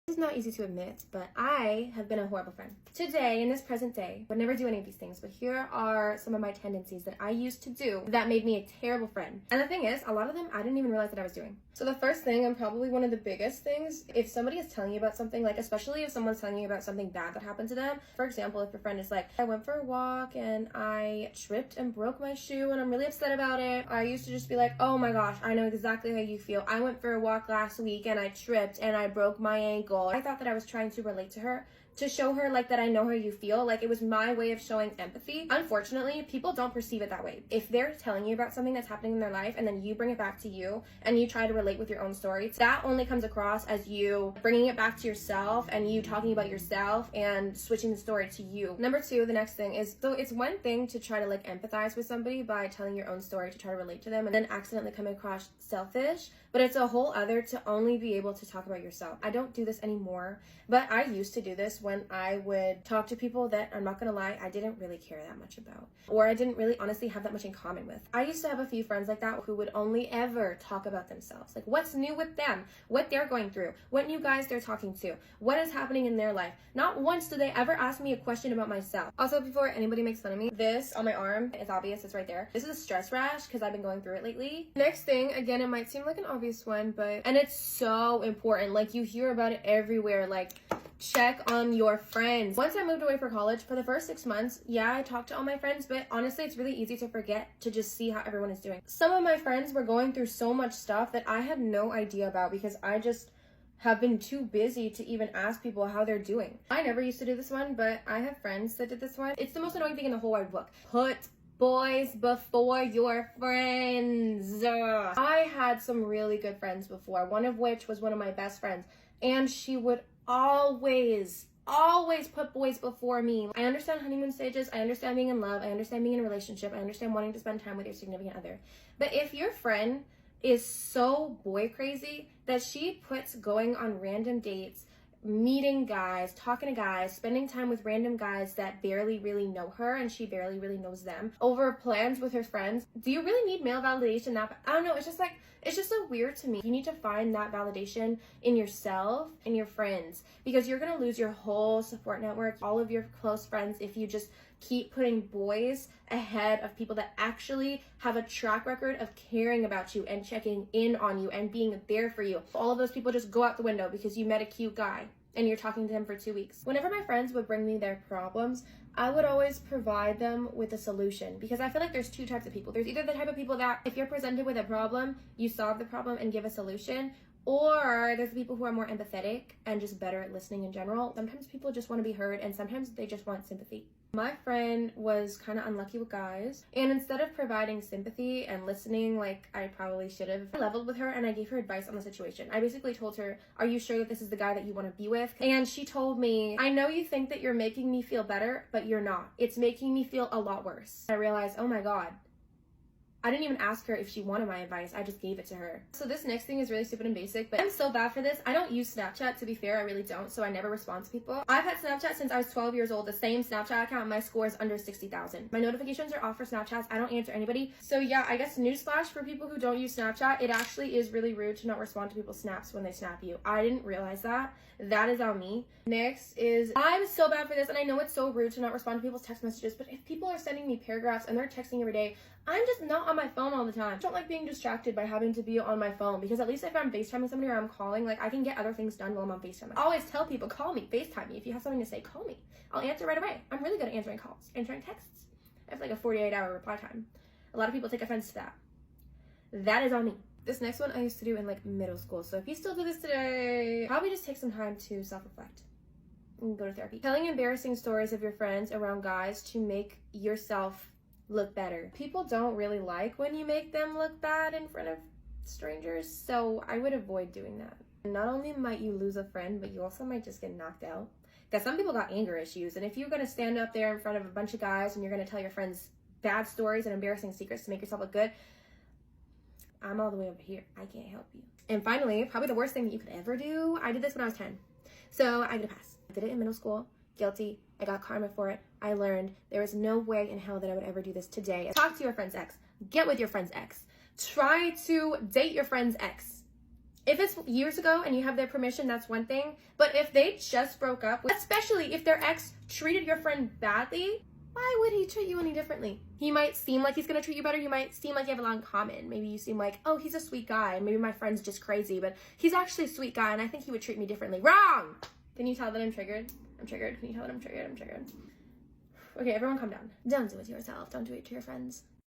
This is not easy to admit, but I have been a horrible friend. Today, in this present day, would never do any of these things, but here are some of my tendencies that I used to do that made me a terrible friend. And the thing is, a lot of them I didn't even realize that I was doing. So the first thing, and probably one of the biggest things, if somebody is telling you about something, like especially if someone's telling you about something bad that happened to them, for example, if your friend is like, I went for a walk and I tripped and broke my shoe and I'm really upset about it. I used to just be like, oh my gosh, I know exactly how you feel. I went for a walk last week and I tripped and I broke my ankle. I thought that I was trying to relate to her, to show her like that I know how you feel. Like it was my way of showing empathy. Unfortunately, people don't perceive it that way. If they're telling you about something that's happening in their life and then you bring it back to you and you try to relate with your own story, that only comes across as you bringing it back to yourself and you talking about yourself and switching the story to you. Number two, the next thing is, so it's one thing to try to like empathize with somebody by telling your own story to try to relate to them and then accidentally coming across selfish, but it's a whole other to only be able to talk about yourself. I don't do this anymore, but I used to do this when I would talk to people that, I'm not gonna lie, I didn't really care that much about, or I didn't really honestly have that much in common with. I used to have a few friends like that who would only ever talk about themselves, like what's new with them, what they're going through, what new guys they're talking to, what is happening in their life. Not once did they ever ask me a question about myself. Also, before anybody makes fun of me, this on my arm, it's obvious, it's right there. This is a stress rash because I've been going through it lately. Next thing, again, it might seem like an obvious one, and it's so important. Like you hear about it everywhere, like check on your friends. Once I moved away for college, for the first 6 months, yeah, I talked to all my friends, but honestly, it's really easy to forget to just see how everyone is doing. Some of my friends were going through so much stuff that I had no idea about because I just have been too busy to even ask people how they're doing. I never used to do this one, but I have friends that did this one. It's the most annoying thing in the whole wide book. Put boys before your friends. I had some really good friends before, one of which was one of my best friends, and she would always put boys before me. I understand honeymoon stages, I understand being in love, I understand being in a relationship, I understand wanting to spend time with your significant other. But if your friend is so boy crazy that she puts going on random dates, meeting guys, talking to guys, spending time with random guys that barely really know her and she barely really knows them over plans with her friends, do you really need male validation? That, I don't know, it's just so weird to me. You need to find that validation in yourself, in your friends, because you're gonna lose your whole support network, all of your close friends, if you just keep putting boys ahead of people that actually have a track record of caring about you and checking in on you and being there for you. All of those people just go out the window because you met a cute guy and you're talking to him for 2 weeks. Whenever my friends would bring me their problems, I would always provide them with a solution, because I feel like there's two types of people. There's either the type of people that if you're presented with a problem, you solve the problem and give a solution, or there's the people who are more empathetic and just better at listening in general. Sometimes people just want to be heard and sometimes they just want sympathy. My friend was kind of unlucky with guys, and instead of providing sympathy and listening like I probably should have, I leveled with her and I gave her advice on the situation. I basically told her, are you sure that this is the guy that you want to be with? And she told me, I know you think that you're making me feel better, but you're not. It's making me feel a lot worse. I realized, oh my God, I didn't even ask her if she wanted my advice. I just gave it to her. So this next thing is really stupid and basic, but I'm so bad for this. I don't use Snapchat, to be fair. I really don't, so I never respond to people. I've had Snapchat since I was 12 years old, the same Snapchat account. My score is under 60,000. My notifications are off for Snapchats. I don't answer anybody. So yeah, I guess newsflash for people who don't use Snapchat, it actually is really rude to not respond to people's snaps when they snap you. I didn't realize that. That is on me. Next is, I'm so bad for this, and I know it's so rude to not respond to people's text messages, but if people are sending me paragraphs and they're texting every day, I'm just not on my phone all the time. I don't like being distracted by having to be on my phone, because at least if I'm FaceTiming somebody or I'm calling, like I can get other things done while I'm on FaceTime. I always tell people, call me, FaceTime me. If you have something to say, call me. I'll answer right away. I'm really good at answering calls, answering texts. I have like a 48-hour reply time. A lot of people take offense to that. That is on me. This next one I used to do in like middle school. So if you still do this today, probably just take some time to self-reflect and go to therapy. Telling embarrassing stories of your friends around guys to make yourself look better. People don't really like when you make them look bad in front of strangers, so I would avoid doing that. Not only might you lose a friend, but you also might just get knocked out. Because some people got anger issues, and if you're gonna stand up there in front of a bunch of guys and you're gonna tell your friends bad stories and embarrassing secrets to make yourself look good, I'm all the way over here. I can't help you. And finally, probably the worst thing that you could ever do, I did this when I was 10. So I get a pass. I did it in middle school. Guilty. I got karma for it. I learned there is no way in hell that I would ever do this today. Talk to your friend's ex. Get with your friend's ex. Try to date your friend's ex. If it's years ago and you have their permission, that's one thing. But if they just broke up, especially if their ex treated your friend badly, why would he treat you any differently? He might seem like he's gonna treat you better. You might seem like you have a lot in common. Maybe you seem like, oh, he's a sweet guy. Maybe my friend's just crazy, but he's actually a sweet guy and I think he would treat me differently. Wrong! Can you tell that I'm triggered? I'm triggered. Can you tell that I'm triggered? I'm triggered. Okay, everyone calm down. Don't do it to yourself. Don't do it to your friends.